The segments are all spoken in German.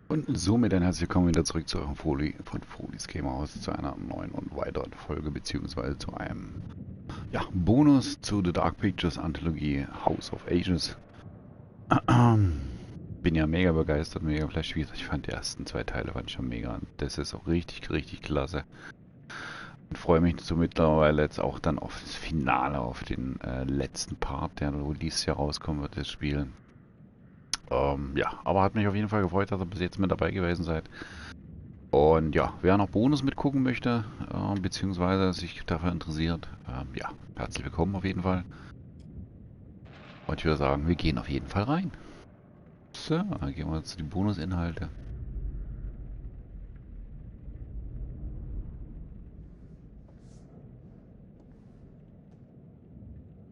Und somit ein herzlich willkommen wieder zurück zu eurem von Folis Gamerhaus, zu einer neuen und weiteren Folge, beziehungsweise zu einem Bonus zu The Dark Pictures Anthology House of Ages. Bin ja mega begeistert, mega vielleicht wie gesagt, ich fand die ersten zwei Teile fand ich schon mega. Das ist auch richtig, richtig klasse. Und freue mich so mittlerweile jetzt auch dann auf das Finale, auf den letzten Part, der wohl dieses Jahr rauskommen wird, das Spiel. Aber hat mich auf jeden Fall gefreut, dass ihr bis jetzt mit dabei gewesen seid. Und ja, wer noch Bonus mitgucken möchte, beziehungsweise sich dafür interessiert, herzlich willkommen auf jeden Fall. Und ich würde sagen, wir gehen auf jeden Fall rein. So, dann gehen wir jetzt zu den Bonusinhalte.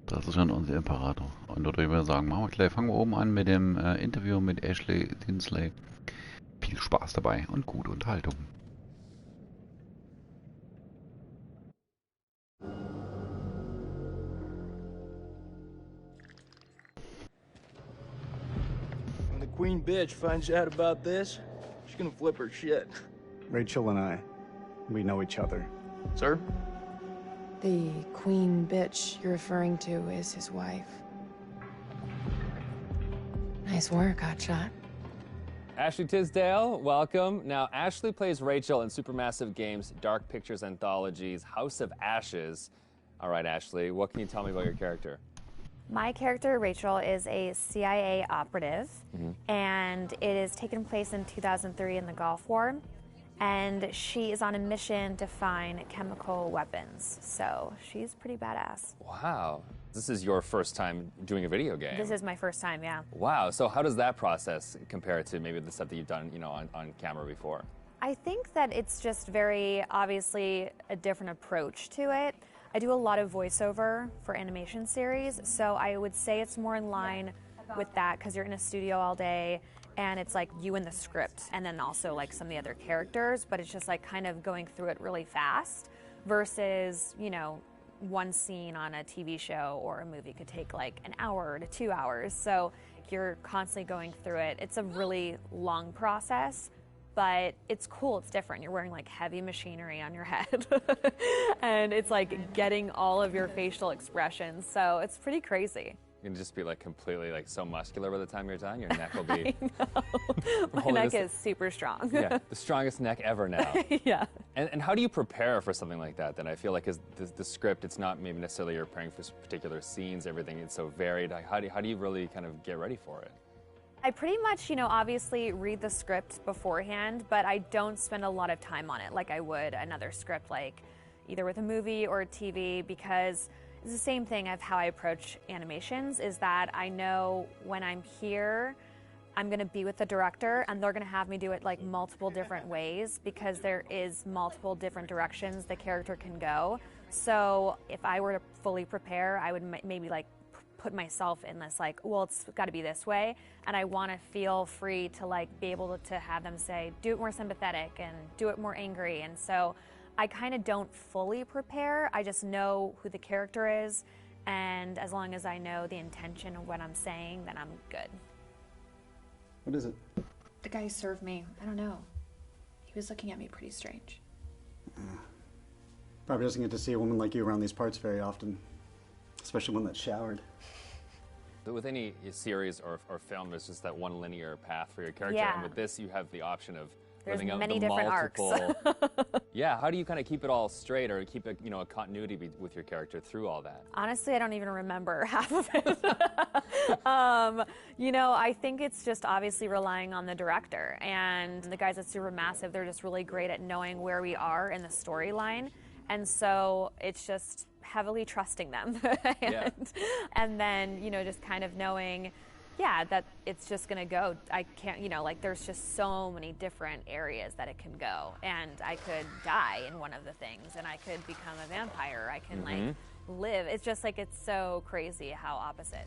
Das ist schon unser Imperator. Und dort würde ich sagen, fangen wir oben an mit dem Interview mit Ashley Tinsley. Viel Spaß dabei und gute Unterhaltung. When the queen bitch finds out about this, she's gonna flip her shit. Rachel and I, we know each other. Sir? The queen bitch you're referring to is his wife. Nice work, hotshot. Ashley Tisdale, welcome. Now, Ashley plays Rachel in Supermassive Games' Dark Pictures Anthology's House of Ashes. All right, Ashley, what can you tell me about your character? My character, Rachel, is a CIA operative, and it is taken place in 2003 in the Gulf War, and she is on a mission to find chemical weapons, so she's pretty badass. Wow. This is your first time doing a video game. This is my first time, yeah. Wow. So how does that process compare to maybe the stuff that you've done, on camera before? I think that it's just very obviously a different approach to it. I do a lot of voiceover for animation series, so I would say it's more in line with that because you're in a studio all day and it's like you and the script and then also like some of the other characters, but it's just like kind of going through it really fast versus, one scene on a TV show or a movie could take like an hour to 2 hours. So you're constantly going through it. It's a really long process, but it's cool. It's different. You're wearing like heavy machinery on your head and it's like getting all of your facial expressions. So it's pretty crazy. You can just be like completely like so muscular by the time you're done. Your neck will be. I know. My neck is super strong. Yeah, the strongest neck ever now. Yeah. And how do you prepare for something like that? Then I feel like the script, it's not maybe necessarily you're preparing for particular scenes. Everything is so varied. Like, how do you really kind of get ready for it? I pretty much, obviously read the script beforehand, but I don't spend a lot of time on it like I would another script, like either with a movie or a TV, because it's the same thing of how I approach animations, is that I know when I'm here, I'm going to be with the director and they're going to have me do it like multiple different ways because there is multiple different directions the character can go. So if I were to fully prepare, I would maybe like put myself in this like, well, it's got to be this way. And I want to feel free to like be able to have them say, do it more sympathetic and do it more angry. And so I kind of don't fully prepare. I just know who the character is. And as long as I know the intention of what I'm saying, then I'm good. What is it? The guy who served me, I don't know. He was looking at me pretty strange. Probably doesn't get to see a woman like you around these parts very often. Especially one that's showered. With any series or film, there's just that one linear path for your character. Yeah. And with this, you have the option of There's living out many the different multiple. arcs. Yeah, how do you kind of keep it all straight or keep a continuity with your character through all that? Honestly, I don't even remember half of it. I think it's just obviously relying on the director. And the guys at Supermassive, they're just really great at knowing where we are in the storyline. And so it's just heavily trusting them. And then, just kind of knowing, that it's just going to go. I can't, there's just so many different areas that it can go. And I could die in one of the things, and I could become a vampire. I can, live. It's just, it's so crazy how opposite.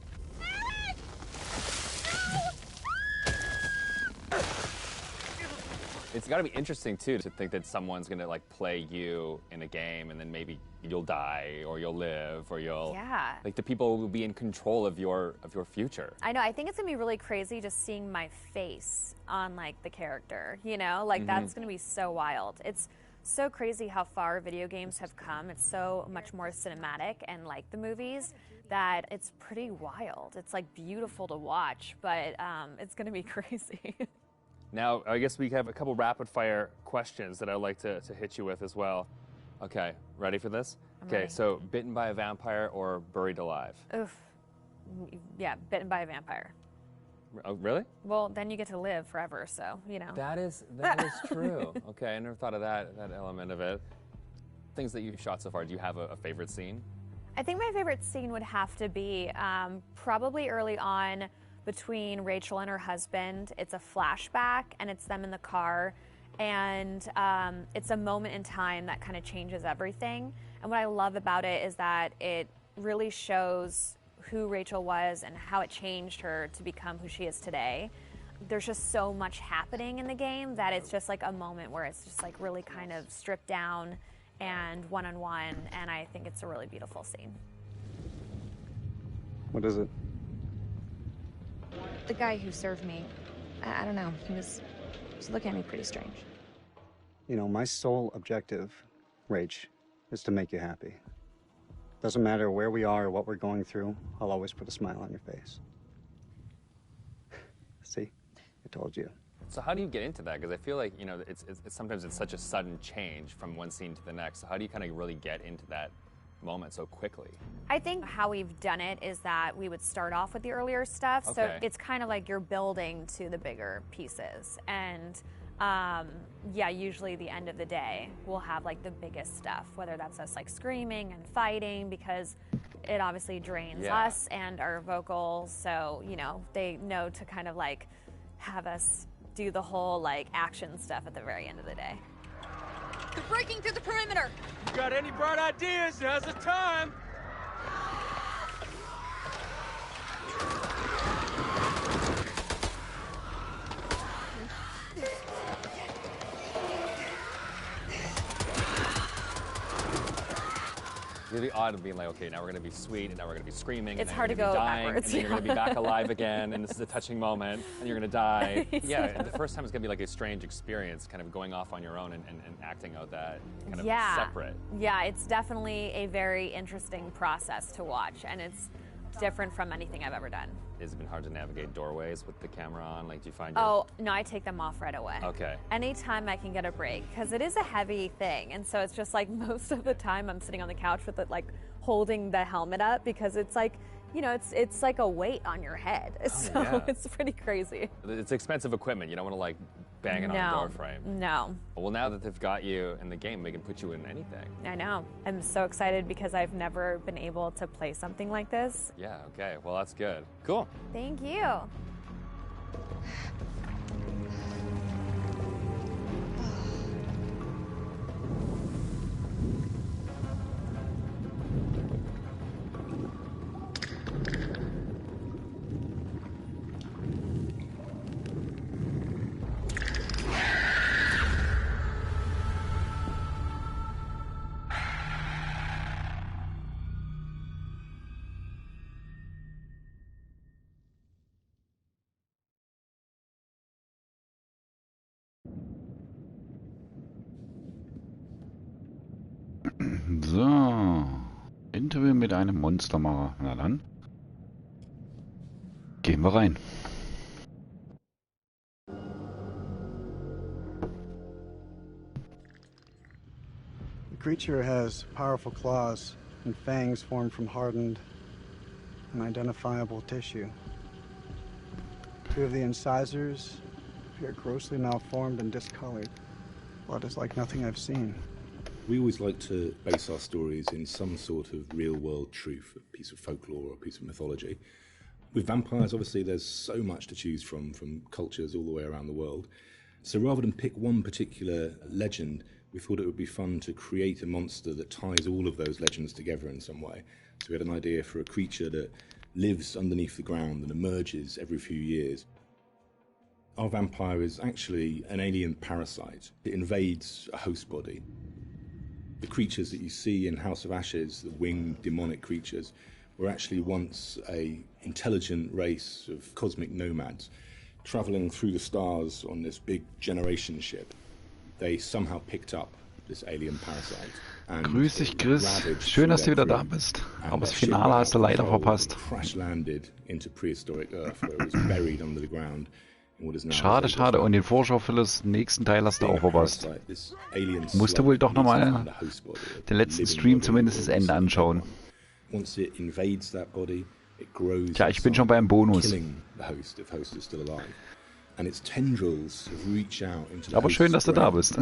It's got to be interesting too to think that someone's gonna like play you in a game, and then maybe you'll die or you'll live or you'll like the people will be in control of your future. I know. I think it's gonna be really crazy just seeing my face on like the character. You know, like that's gonna be so wild. It's so crazy how far video games have come. It's so much more cinematic and like the movies that it's pretty wild. It's like beautiful to watch, but it's gonna be crazy. Now, I guess we have a couple rapid-fire questions that I'd like to hit you with as well. Okay, ready for this? Okay, so bitten by a vampire or buried alive? Oof. Yeah, bitten by a vampire. Oh, really? Well, then you get to live forever, so, you know. That is true. Okay, I never thought of that element of it. Things that you've shot so far, do you have a favorite scene? I think my favorite scene would have to be probably early on between Rachel and her husband. It's a flashback, and it's them in the car, and it's a moment in time that kind of changes everything. And what I love about it is that it really shows who Rachel was and how it changed her to become who she is today. There's just so much happening in the game that it's just like a moment where it's just like really kind of stripped down and one-on-one, and I think it's a really beautiful scene. What is it? The guy who served me, I don't know, he was looking at me pretty strange. You know, my sole objective, Rach, is to make you happy. Doesn't matter where we are or what we're going through, I'll always put a smile on your face. See? I told you. So how do you get into that? Because I feel like, you know, it's sometimes it's such a sudden change from one scene to the next. So how do you kind of really get into that moment so quickly? I think how we've done it is that we would start off with the earlier stuff. Okay. So it's kind of like you're building to the bigger pieces. And yeah, usually the end of the day, we'll have like the biggest stuff, whether that's us like screaming and fighting, because it obviously drains us and our vocals. So, you know, they know to kind of like have us do the whole like action stuff at the very end of the day. They're breaking through the perimeter. You got any bright ideas? Now's the time. Really odd of being like, okay, now we're gonna be sweet, and now we're gonna be screaming. It's and hard then to you're gonna go be dying, backwards. And then you're gonna be back alive again, and this is a touching moment, and you're gonna die. Yeah, and the first time it's gonna be like a strange experience, kind of going off on your own and acting out that kind of separate. Yeah, it's definitely a very interesting process to watch, and it's different from anything I've ever done. Has it been hard to navigate doorways with the camera on? Like, do you find Oh, no, I take them off right away. Okay. Anytime I can get a break, because it is a heavy thing, and so it's just like most of the time I'm sitting on the couch with it, like holding the helmet up, because it's like, you know, it's like a weight on your head. So it's pretty crazy. It's expensive equipment. You don't want to like bang it on a door frame. No. Well, now that they've got you in the game, they can put you in anything. I know. I'm so excited because I've never been able to play something like this. Yeah, okay. Well, that's good. Cool. Thank you. So, Interview mit einem Monstermacher. Na dann, gehen wir rein. The creature has powerful claws and fangs formed from hardened, unidentifiable tissue. Two of the incisors appear grossly malformed and discolored. Blood is like nothing I've seen. We always like to base our stories in some sort of real-world truth, a piece of folklore or a piece of mythology. With vampires, obviously, there's so much to choose from cultures all the way around the world. So rather than pick one particular legend, we thought it would be fun to create a monster that ties all of those legends together in some way. So we had an idea for a creature that lives underneath the ground and emerges every few years. Our vampire is actually an alien parasite. It invades a host body. The creatures that you see in House of Ashes, the winged demonic creatures, were actually once a intelligent race of cosmic nomads traveling through the stars on this big generation ship. They somehow picked up this alien parasite. Grüß dich, Chris. Schön, dass du wieder da bist. Aber das Finale hast du leider verpasst. Crash landed into prehistoric Earth, where it was buried under the ground. Schade, schade. Und den Vorschau für das nächsten Teil hast du auch verpasst. Musst du wohl doch nochmal den letzten Stream zumindest das Ende anschauen. Tja, ich bin schon beim Bonus. Aber schön, dass du da bist.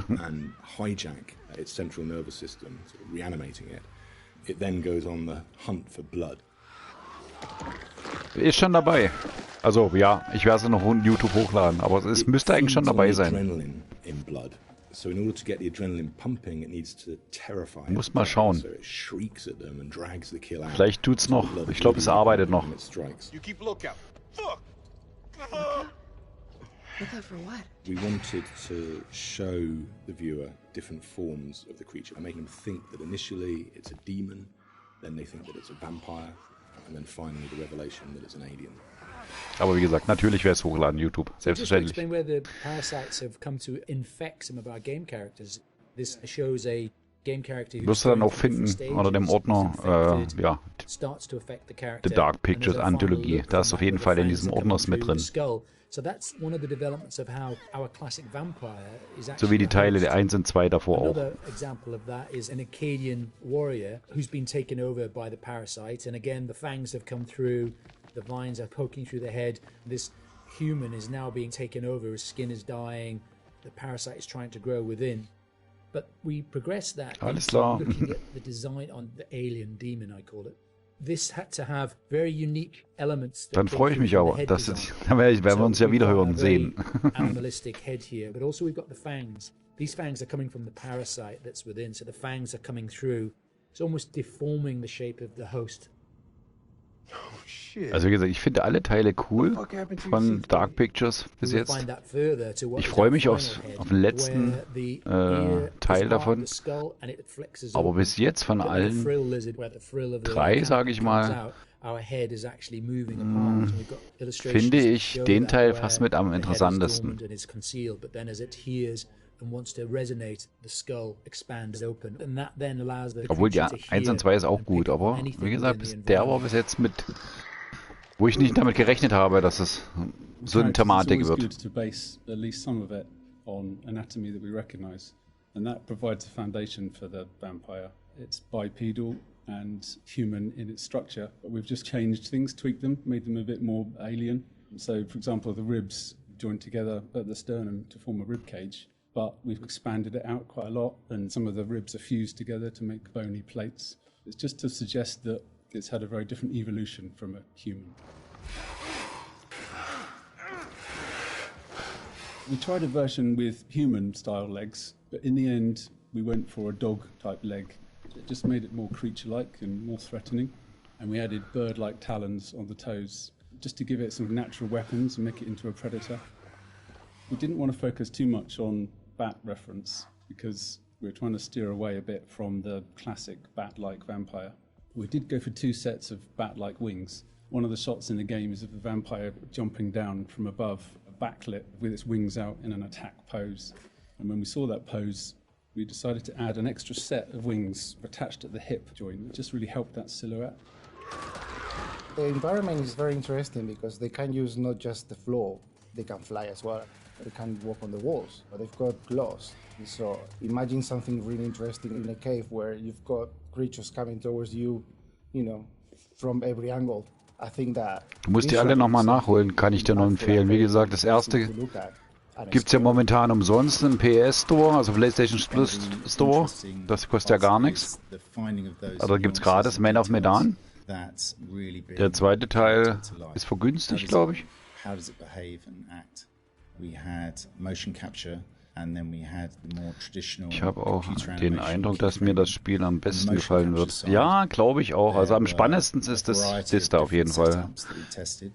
Ist schon dabei. Also ja, ich werde es noch auf YouTube hochladen, aber es müsste eigentlich schon dabei sein. Muss mal schauen. Vielleicht tut's noch. Ich glaube, es arbeitet noch. Lookout for what? We wanted to show the viewer different forms of the creature, making them think that initially it's a demon, then they think that it's a vampire, and then finally the revelation that it's an alien. Aber wie gesagt, natürlich wäre es hochladen, YouTube, selbstverständlich. Just explain where the parasites have come to infect some of our game characters. This shows a game character wirst du dann auch finden unter dem Ordner, ja, The Dark Pictures Anthology. Da ist auf jeden Fall in diesem Ordner mit drin. So wie die Teile der 1 und 2 davor auch. Another example of that is an Acadian warrior who's been taken over by the parasite, and again the fangs have come through, the vines are poking through the head. This human is now being taken over, his skin is dying, the parasite is trying to grow within. But we progress that looking at the design on the alien demon, I call it. This had to have very unique elements. Dann freue ich mich aber, dann werden wir uns ja wieder hören sehen. Animalistic head here, but also we've got the fangs. These fangs are coming from the parasite that's within, so the fangs are coming through. It's almost deforming the shape of the host. Also wie gesagt, ich finde alle Teile cool von Dark Pictures bis jetzt. Ich freue mich auf den letzten Teil davon. Aber bis jetzt von allen 3, sage ich mal, finde ich den Teil fast mit am interessantesten. Obwohl ja, 1 und 2 ist auch gut, aber wie gesagt, der war bis jetzt mit, wo ich nicht damit gerechnet habe, dass es so eine Thematik wird. It's bipedal and human in its structure, but we've just changed things, tweaked them, made them a bit more alien. So, for example, the ribs joined together at the sternum to form a rib cage. But we've expanded it out quite a lot, and some of the ribs are fused together to make bony plates. It's just to suggest that it's had a very different evolution from a human. We tried a version with human-style legs, but in the end, we went for a dog-type leg. It just made it more creature-like and more threatening, and we added bird-like talons on the toes, just to give it some natural weapons and make it into a predator. We didn't want to focus too much on bat reference because we're trying to steer away a bit from the classic bat-like vampire. We did go for 2 sets of bat-like wings. One of the shots in the game is of the vampire jumping down from above, backlit with its wings out in an attack pose. And when we saw that pose, we decided to add an extra set of wings attached at the hip joint. It just really helped that silhouette. The environment is very interesting because they can use not just the floor, they can fly as well. They can walk on the walls, but they've got claws. So imagine something really interesting in a cave where you've got creatures coming towards you, you know, from every angle. I think that du musst die alle nochmal nachholen, kann ich dir nur empfehlen. Wie gesagt, das erste gibt es ja momentan umsonst im PS Store, also PlayStation Plus Store. Das kostet ja gar nichts. Also gibt es gratis Man of Medan. Der zweite Teil ist vergünstigt, glaube ich. Ich habe auch den Eindruck, dass mir das Spiel am besten gefallen wird. Ja, glaube ich auch. Also am spannendsten ist das da auf jeden Fall.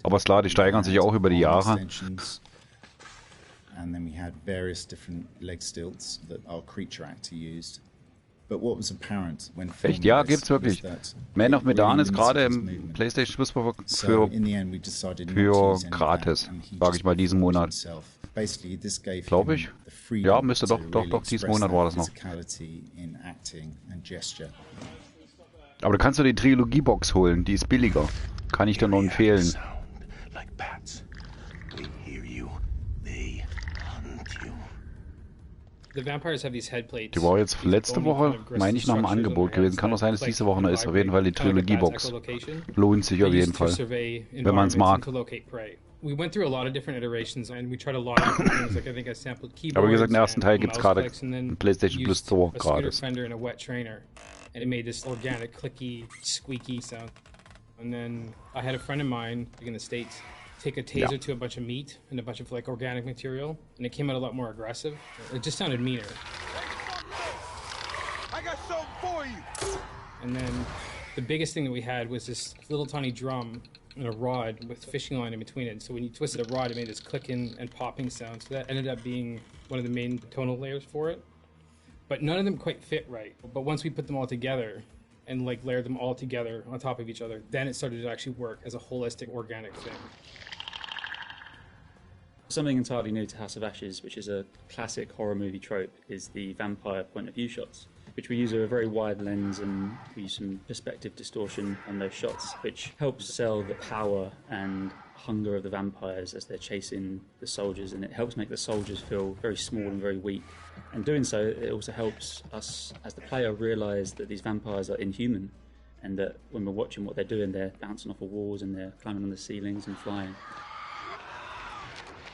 Aber ist klar, die steigern sich auch über die Jahre. and then we had various different leg stilts that our creature actor used. But what was apparent when Echt? Ja, gibt's wirklich. Man of Medan ist gerade im PlayStation Plus für gratis, sage ich mal, diesen Monat. Glaube ich. Ja, müsste doch, diesen Monat war das noch. Aber du kannst dir die Trilogie-Box holen, die ist billiger. Kann ich dir nur empfehlen. Die war jetzt letzte Woche, meine ich, noch im Angebot gewesen. Kann doch sein, dass diese Woche noch ist. Auf jeden Fall die Trilogie-Box. Lohnt sich auf jeden Fall, wenn man es mag. Aber wie gesagt, den ersten Teil gibt es gerade im PlayStation Plus 2 gratis. And it made this organic, clicky, squeaky sound. And then I had a friend of mine in the States take a taser to a bunch of meat and a bunch of like organic material, and it came out a lot more aggressive. It just sounded meaner. I got something for you. And then the biggest thing that we had was this little tiny drum and a rod with fishing line in between it. So when you twisted a rod, it made this clicking and popping sound. So that ended up being one of the main tonal layers for it. But none of them quite fit right. But once we put them all together and like layered them all together on top of each other, then it started to actually work as a holistic, organic thing. Something entirely new to House of Ashes, which is a classic horror movie trope, is the vampire point of view shots, which we use a very wide lens and we use some perspective distortion on those shots, which helps sell the power and hunger of the vampires as they're chasing the soldiers, and it helps make the soldiers feel very small and very weak. And doing so, it also helps us as the player realise that these vampires are inhuman, and that when we're watching what they're doing, they're bouncing off of walls and they're climbing on the ceilings and flying.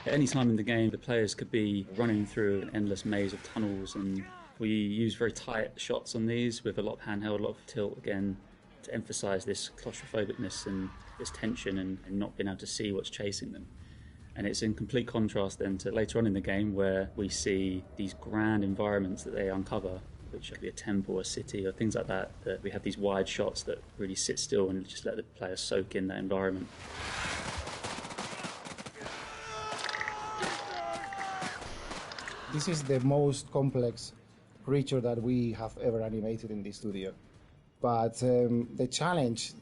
At any time in the game, the players could be running through an endless maze of tunnels, and we use very tight shots on these with a lot of handheld, a lot of tilt again, to emphasise this claustrophobicness and this tension and not being able to see what's chasing them. And it's in complete contrast then to later on in the game where we see these grand environments that they uncover, which could be a temple, a city, or things like that, that we have these wide shots that really sit still and just let the player soak in that environment. This is the most complex creature that we have ever animated in the studio. But the challenge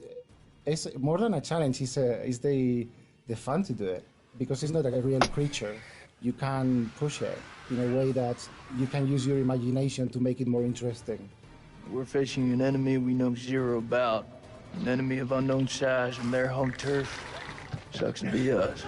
is more than a challenge, is the fun to do it. Because it's not a real creature, you can push it in a way that you can use your imagination to make it more interesting. We're facing an enemy we know zero about. An enemy of unknown size and their home turf. Sucks to be us.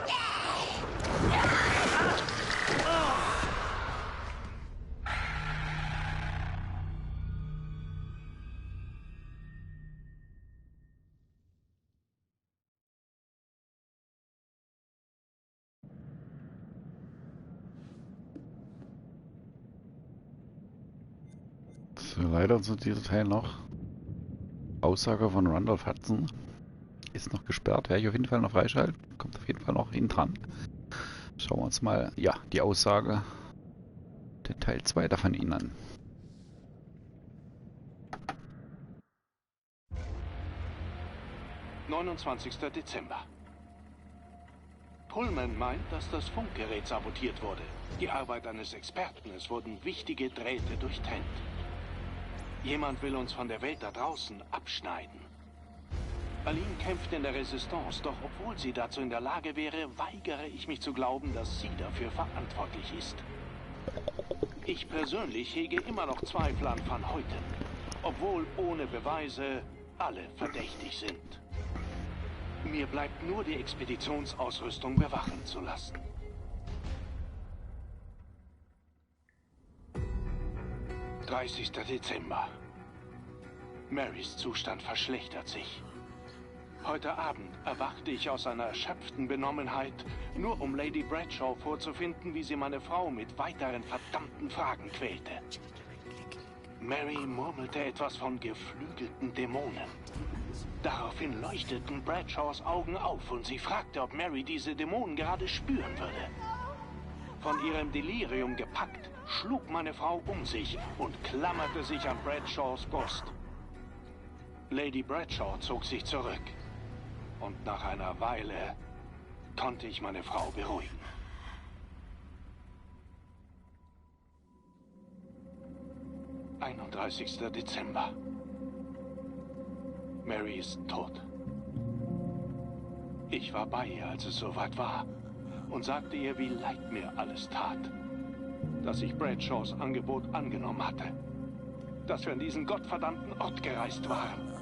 Leider zu diesem Teil noch. Aussage von Randolph Hudson ist noch gesperrt. Werde ich auf jeden Fall noch freischalten. Kommt auf jeden Fall noch hin dran. Schauen wir uns mal, ja, die Aussage der Teil 2 davon Ihnen an. »29. Dezember. Pullman meint, dass das Funkgerät sabotiert wurde. Die Arbeit eines Experten. Es wurden wichtige Drähte durchtrennt. Jemand will uns von der Welt da draußen abschneiden. Aline kämpft in der Resistance, doch obwohl sie dazu in der Lage wäre, weigere ich mich zu glauben, dass sie dafür verantwortlich ist. Ich persönlich hege immer noch Zweifel an Van Hoyten, obwohl ohne Beweise alle verdächtig sind. Mir bleibt nur die Expeditionsausrüstung bewachen zu lassen. »30. Dezember. Marys Zustand verschlechtert sich. Heute Abend erwachte ich aus einer erschöpften Benommenheit, nur um Lady Bradshaw vorzufinden, wie sie meine Frau mit weiteren verdammten Fragen quälte. Mary murmelte etwas von geflügelten Dämonen. Daraufhin leuchteten Bradshaws Augen auf und sie fragte, ob Mary diese Dämonen gerade spüren würde. Von ihrem Delirium gepackt, schlug meine Frau um sich und klammerte sich an Bradshaws Brust. Lady Bradshaw zog sich zurück. Und nach einer Weile konnte ich meine Frau beruhigen. 31. Dezember. Mary ist tot. Ich war bei ihr, als es soweit war, und sagte ihr, wie leid mir alles tat. Dass ich Bradshaws Angebot angenommen hatte. Dass wir an diesen gottverdammten Ort gereist waren.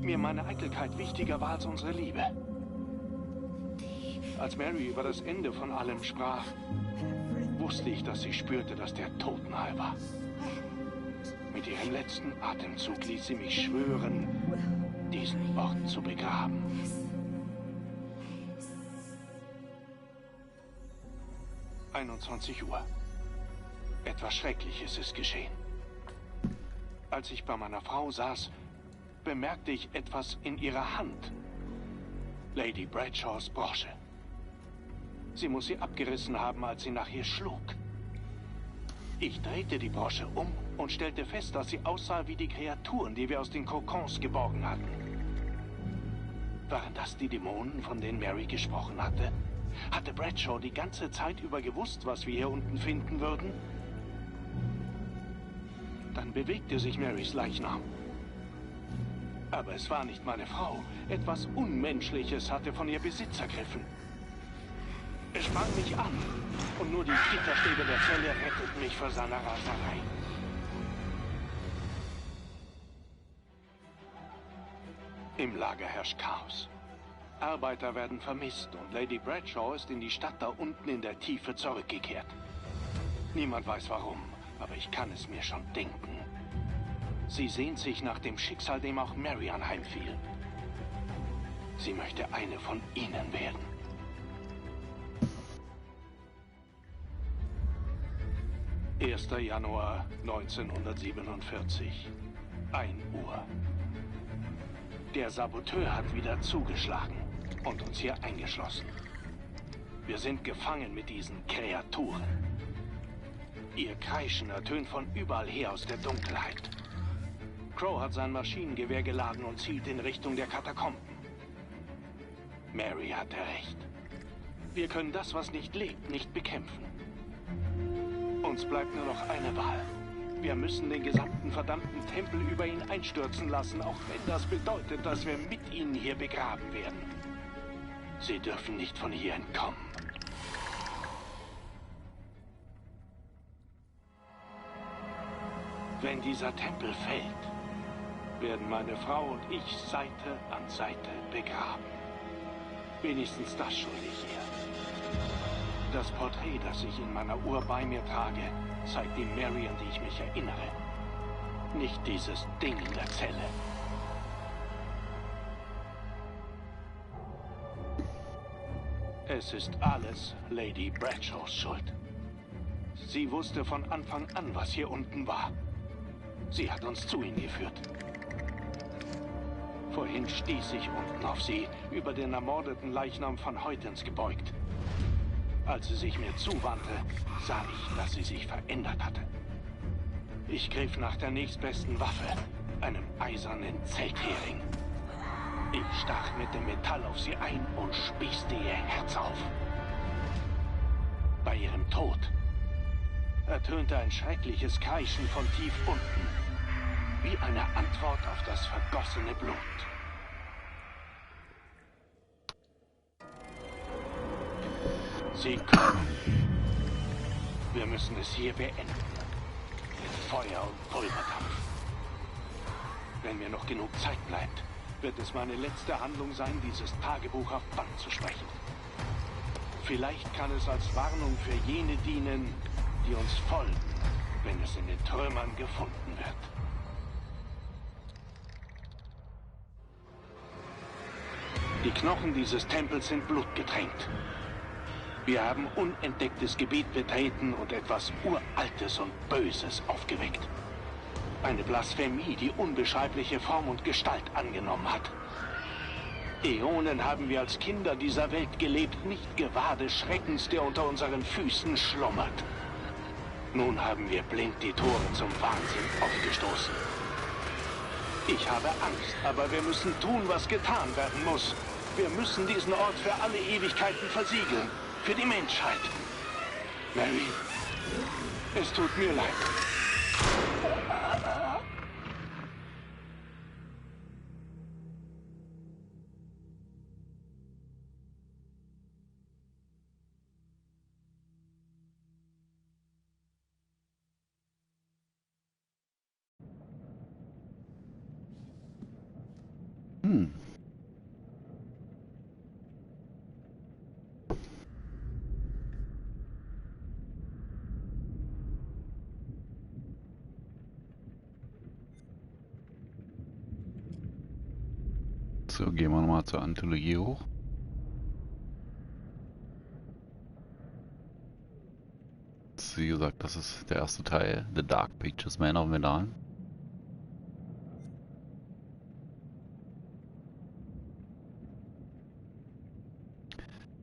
Mir meine Eitelkeit wichtiger war als unsere Liebe. Als Mary über das Ende von allem sprach, wusste ich, dass sie spürte, dass der Tod nahe war. Mit ihrem letzten Atemzug ließ sie mich schwören, diesen Ort zu begraben. (21 Uhr). Etwas Schreckliches ist geschehen. Als ich bei meiner Frau saß, bemerkte ich etwas in ihrer Hand. Lady Bradshaws Brosche. Sie muss sie abgerissen haben, als sie nach ihr schlug. Ich drehte die Brosche um und stellte fest, dass sie aussah wie die Kreaturen, die wir aus den Kokons geborgen hatten. Waren das die Dämonen, von denen Mary gesprochen hatte? Hatte Bradshaw die ganze Zeit über gewusst, was wir hier unten finden würden? Dann bewegte sich Marys Leichnam. Aber es war nicht meine Frau. Etwas Unmenschliches hatte von ihr Besitz ergriffen. Es sprang mich an und nur die Gitterstäbe der Zelle retteten mich vor seiner Raserei. Im Lager herrscht Chaos. Arbeiter werden vermisst und Lady Bradshaw ist in die Stadt da unten in der Tiefe zurückgekehrt. Niemand weiß warum, aber ich kann es mir schon denken. Sie sehnt sich nach dem Schicksal, dem auch Mary anheimfiel. Sie möchte eine von ihnen werden. (1. Januar 1947, 1 Uhr). Der Saboteur hat wieder zugeschlagen und uns hier eingeschlossen. Wir sind gefangen mit diesen Kreaturen. Ihr Kreischen ertönt von überall her aus der Dunkelheit. Crow hat sein Maschinengewehr geladen und zielt in Richtung der Katakomben. Mary hatte recht. Wir können das, was nicht lebt, nicht bekämpfen. Uns bleibt nur noch eine Wahl. Wir müssen den gesamten verdammten Tempel über ihn einstürzen lassen, auch wenn das bedeutet, dass wir mit ihnen hier begraben werden. Sie dürfen nicht von hier entkommen. Wenn dieser Tempel fällt, werden meine Frau und ich Seite an Seite begraben. Wenigstens das schulde ich ihr. Das Porträt, das ich in meiner Uhr bei mir trage, zeigt die Mary, an die ich mich erinnere. Nicht dieses Ding in der Zelle. Es ist alles Lady Bradshaws Schuld. Sie wusste von Anfang an, was hier unten war. Sie hat uns zu ihnen geführt. Vorhin stieß ich unten auf sie, über den ermordeten Leichnam von Heutens gebeugt. Als sie sich mir zuwandte, sah ich, dass sie sich verändert hatte. Ich griff nach der nächstbesten Waffe, einem eisernen Zelthering. Ich stach mit dem Metall auf sie ein und spießte ihr Herz auf. Bei ihrem Tod ertönte ein schreckliches Kreischen von tief unten, wie eine Antwort auf das vergossene Blut. Sie kommen. Wir müssen es hier beenden. Mit Feuer und Pulverdampf. Wenn mir noch genug Zeit bleibt, wird es meine letzte Handlung sein, dieses Tagebuch auf Band zu sprechen. Vielleicht kann es als Warnung für jene dienen, die uns folgen, wenn es in den Trümmern gefunden wird. Die Knochen dieses Tempels sind blutgetränkt. Wir haben unentdecktes Gebiet betreten und etwas Uraltes und Böses aufgeweckt. Eine Blasphemie, die unbeschreibliche Form und Gestalt angenommen hat. Äonen haben wir als Kinder dieser Welt gelebt, nicht gewahr des Schreckens, der unter unseren Füßen schlummert. Nun haben wir blind die Tore zum Wahnsinn aufgestoßen. Ich habe Angst, aber wir müssen tun, was getan werden muss. Wir müssen diesen Ort für alle Ewigkeiten versiegeln. Für die Menschheit. Mary, es tut mir leid. So, gehen wir nochmal zur Anthologie hoch. Wie gesagt, das ist der erste Teil, The Dark Pictures Anthology.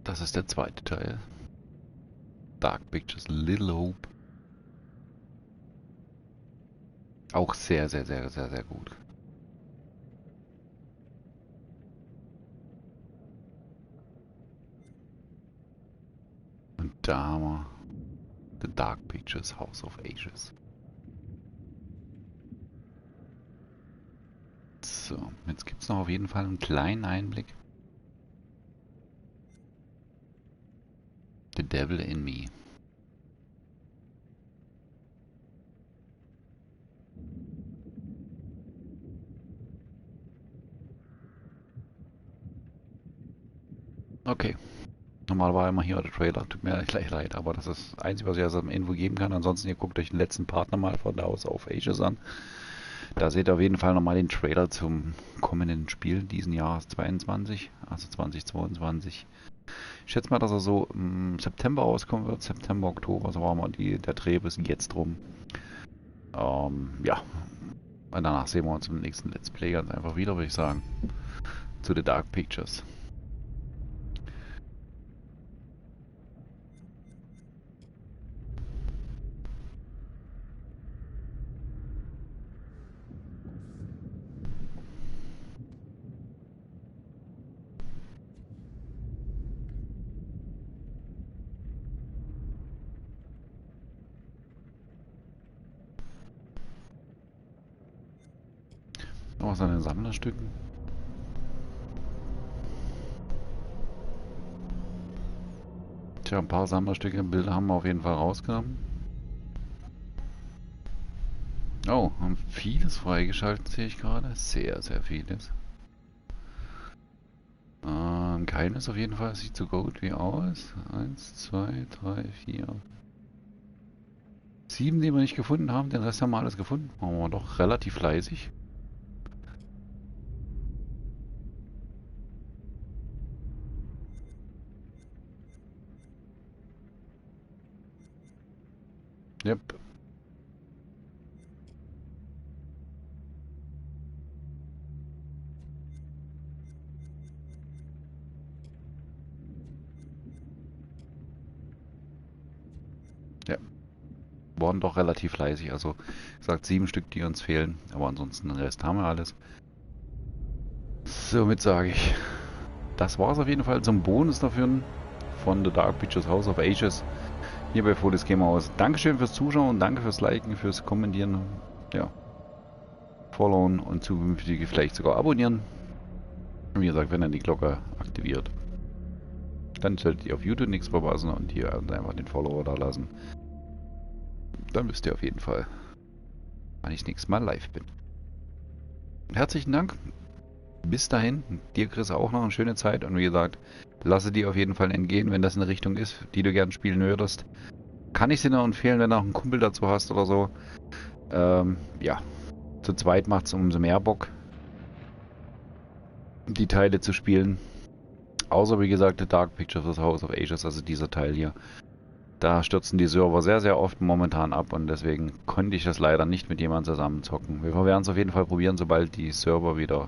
Das ist der zweite Teil, Dark Pictures Little Hope. Auch sehr, sehr, sehr, sehr, sehr gut. Und da haben wir The Dark Pictures House of Ashes. So, jetzt gibt es noch auf jeden Fall einen kleinen Einblick. The Devil in Me. Okay. Normal war immer hier der Trailer, tut mir gleich leid, aber das ist das Einzige, was ich also am Info geben kann. Ansonsten, ihr guckt euch den letzten Part nochmal von der House of Ashes an. Da seht ihr auf jeden Fall nochmal den Trailer zum kommenden Spiel diesen Jahres 22, also 2022. Ich schätze mal, dass er so im September rauskommen wird, September, Oktober, so war mal der Dreh bis jetzt rum. Ja, und danach sehen wir uns im nächsten Let's Play ganz einfach wieder, würde ich sagen, zu The Dark Pictures. Noch was an den Sammlerstücken. Tja, ein paar Sammlerstücke, Bilder haben wir auf jeden Fall rausgenommen. Oh, haben vieles freigeschaltet, sehe ich gerade. Sehr, sehr vieles. Keines auf jeden Fall sieht so gut wie aus. 1, 2, 3, 4. 7, die wir nicht gefunden haben. Den Rest haben wir alles gefunden. Machen wir doch relativ fleißig. Yep. Ja. Waren doch relativ fleißig. Also, wie gesagt, 7 Stück, die uns fehlen. Aber ansonsten den Rest haben wir alles. Somit sage ich, das war es auf jeden Fall zum Bonus dafür von The Dark Pictures House of Ashes. Hier bei Folis Gamer aus. Dankeschön fürs Zuschauen, danke fürs Liken, fürs Kommentieren, ja, Followen und zukünftige vielleicht sogar abonnieren. Und wie gesagt, wenn ihr die Glocke aktiviert, dann solltet ihr auf YouTube nichts verpassen und hier einfach den Follower da lassen. Dann wisst ihr auf jeden Fall, wann ich nächstes Mal live bin. Herzlichen Dank. Bis dahin, dir Chris auch noch eine schöne Zeit und wie gesagt, lasse dir auf jeden Fall entgehen, wenn das eine Richtung ist, die du gern spielen würdest. Kann ich dir nur empfehlen, wenn du auch einen Kumpel dazu hast oder so. Ja, zu zweit macht es umso mehr Bock, die Teile zu spielen. Außer wie gesagt, The Dark Pictures of House of Ashes, also dieser Teil hier. Da stürzen die Server sehr, sehr oft momentan ab und deswegen konnte ich das leider nicht mit jemandem zusammen zocken. Wir werden es auf jeden Fall probieren, sobald die Server wieder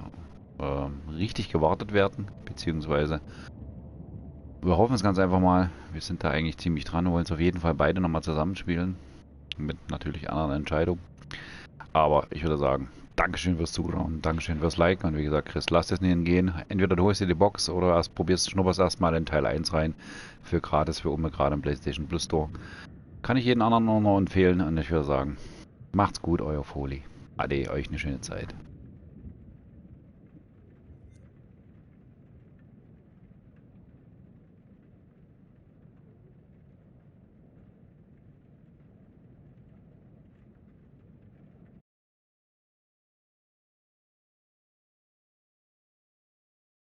richtig gewartet werden, beziehungsweise wir hoffen es ganz einfach mal. Wir sind da eigentlich ziemlich dran, wir wollen es auf jeden Fall beide nochmal zusammenspielen, mit natürlich anderen Entscheidungen. Aber ich würde sagen, Dankeschön fürs Zuschauen, Dankeschön fürs Liken und wie gesagt, Chris, lass es nicht entgehen. Entweder du holst dir die Box oder schnupperst erstmal in Teil 1 rein, für gratis, für gerade im PlayStation Plus Store. Kann ich jeden anderen noch empfehlen und ich würde sagen, macht's gut, euer Foli. Ade, euch eine schöne Zeit.